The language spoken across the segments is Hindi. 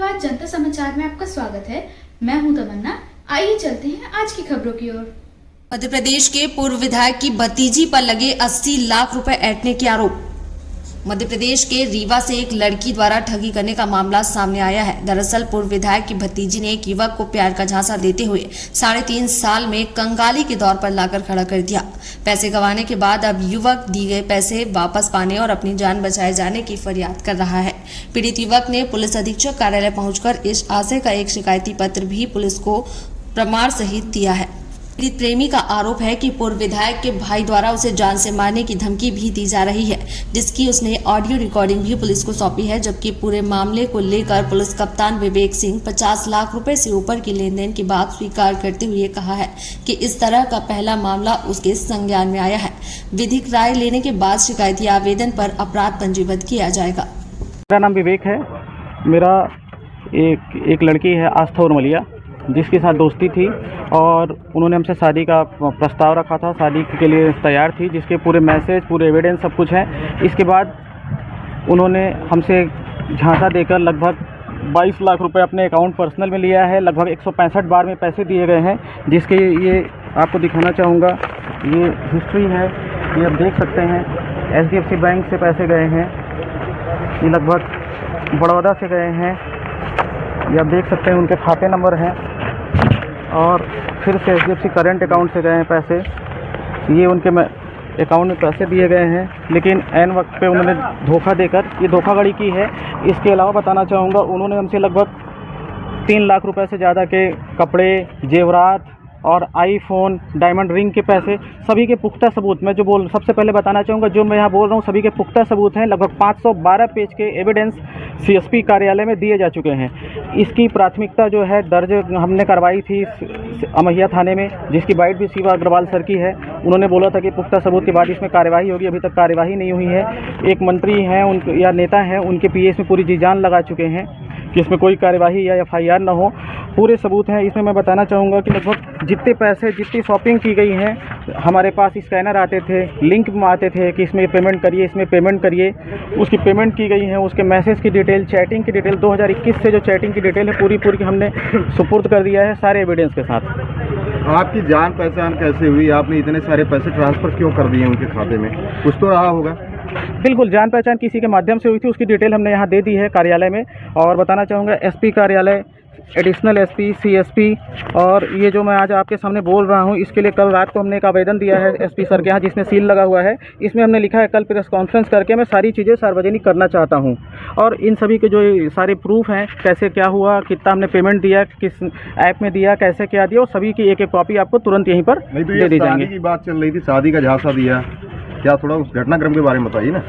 आवाज जनता समाचार में आपका स्वागत है। मैं हूं तमन्ना। आइए चलते हैं आज की खबरों की ओर। मध्य प्रदेश के पूर्व विधायक की भतीजी पर लगे 80 लाख रुपए ऐंठने के आरोप। मध्य प्रदेश के रीवा से एक लड़की द्वारा ठगी करने का मामला सामने आया है। दरअसल पूर्व विधायक की भतीजी ने एक युवक को प्यार का झांसा देते हुए 3.5 साल में कंगाली के दौर पर लाकर खड़ा कर दिया। पैसे गंवाने के बाद अब युवक दिए गए पैसे वापस पाने और अपनी जान बचाए जाने की फरियाद कर रहा है। पीड़ित युवक ने पुलिस अधीक्षक कार्यालय पहुंचकर इस आशय का एक शिकायती पत्र भी पुलिस को प्रमाण सहित दिया है। पीड़ित प्रेमी का आरोप है कि पूर्व विधायक के भाई द्वारा उसे जान से मारने की धमकी भी दी जा रही है, जिसकी उसने ऑडियो रिकॉर्डिंग भी पुलिस को सौंपी है। जबकि पूरे मामले को लेकर पुलिस कप्तान विवेक सिंह 50 लाख रुपए से ऊपर की लेनदेन की बात स्वीकार करते हुए कहा है कि इस तरह का पहला मामला उसके संज्ञान में आया है। विधिक राय लेने के बाद शिकायती आवेदन पर अपराध पंजीबद्ध किया जाएगा। मेरा नाम विवेक है। मेरा एक लड़की है आस्था उर्मलिया, जिसके साथ दोस्ती थी और उन्होंने हमसे शादी का प्रस्ताव रखा था, शादी के लिए तैयार थी, जिसके पूरे मैसेज, पूरे एविडेंस सब कुछ है। इसके बाद उन्होंने हमसे झांसा देकर लगभग 22 लाख रुपए अपने अकाउंट पर्सनल में लिया है। लगभग 165 बार में पैसे दिए गए हैं, जिसके ये आपको दिखाना चाहूँगा। ये हिस्ट्री है, ये आप देख सकते हैं। HDFC बैंक से पैसे गए हैं, ये लगभग बड़ौदा से गए हैं, ये आप देख सकते हैं। उनके खाते नंबर हैं और फिर से HDFC करंट अकाउंट से गए हैं पैसे। ये उनके अकाउंट में पैसे दिए गए हैं, लेकिन ऐन वक्त पे उन्होंने धोखा देकर, ये धोखाधड़ी की है। इसके अलावा बताना चाहूँगा, उन्होंने हमसे लगभग 3 लाख रुपए से ज़्यादा के कपड़े, जेवरात और आईफोन, डायमंड रिंग के पैसे, सभी के पुख्ता सबूत मैं सबसे पहले बताना चाहूँगा, जो मैं यहाँ बोल रहा हूँ सभी के पुख्ता सबूत हैं। लगभग 512 पेज के एविडेंस CSP कार्यालय में दिए जा चुके हैं। इसकी प्राथमिकता जो है दर्ज हमने करवाई थी अमहिया थाने में, जिसकी बाइट भी शिवा अग्रवाल सर की है। उन्होंने बोला था कि पुख्ता सबूत के बाद इसमें कार्यवाही होगी। अभी तक कार्यवाही नहीं हुई है। एक मंत्री हैं या नेता हैं, उनके PA इसमें पूरी जी जान लगा चुके हैं कि इसमें कोई कार्यवाही या FIR न हो। पूरे सबूत हैं। इसमें मैं बताना चाहूँगा कि लगभग जितने पैसे, जितनी शॉपिंग की गई है, हमारे पास स्कैनर आते थे, लिंक में आते थे कि इसमें पेमेंट करिए, इसमें पेमेंट करिए। उसकी पेमेंट की गई है, उसके मैसेज की डिटेल, चैटिंग की डिटेल, 2021 से जो चैटिंग की डिटेल है पूरी हमने सुपुर्द कर दिया है सारे एविडेंस के साथ। आपकी जान पहचान कैसे हुई? आपने इतने सारे पैसे ट्रांसफ़र क्यों कर दिए उनके खाते में? कुछ तो रहा होगा। बिल्कुल, जान पहचान किसी के माध्यम से हुई थी, उसकी डिटेल हमने यहाँ दे दी है कार्यालय में। और बताना चाहूँगा SP कार्यालय, एडिशनल SP, CSP और ये जो मैं आज आपके सामने बोल रहा हूँ, इसके लिए कल रात को हमने एक आवेदन दिया है SP सर के यहाँ, जिसमें सील लगा हुआ है। इसमें हमने लिखा है कल प्रेस कॉन्फ्रेंस करके मैं सारी चीज़ें सार्वजनिक करना चाहता हूँ। और इन सभी के जो सारे प्रूफ हैं, कैसे क्या हुआ, कितना हमने पेमेंट दिया, किस ऐप में दिया, कैसे क्या दिया, और सभी की एक कॉपी आपको तुरंत यहीं पर दे दी जाएंगी। शादी की बात चल रही थी, शादी का झांसा दिया, क्या थोड़ा उस घटनाक्रम के बारे में बताइए ना।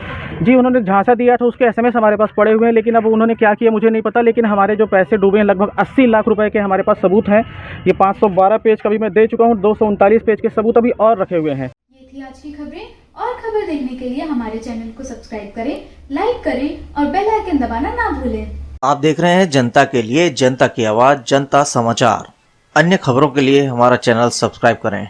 जी, उन्होंने झांसा दिया था, उसके SMS हमारे पास पड़े हुए हैं, लेकिन अब उन्होंने क्या किया मुझे नहीं पता। लेकिन हमारे जो पैसे डूबे हैं, लगभग 80 लाख रुपए के हमारे पास सबूत हैं। ये 512 पेज का भी मैं दे चुका हूँ, 239 पेज के सबूत अभी और रखे हुए हैं। ये थी आज की खबरें। और खबर देखने के लिए हमारे चैनल को सब्सक्राइब करें, लाइक करें और बेल आइकन दबाना ना भूलें। आप देख रहे हैं जनता के लिए, जनता की आवाज, जनता समाचार। अन्य खबरों के लिए हमारा चैनल सब्सक्राइब करें।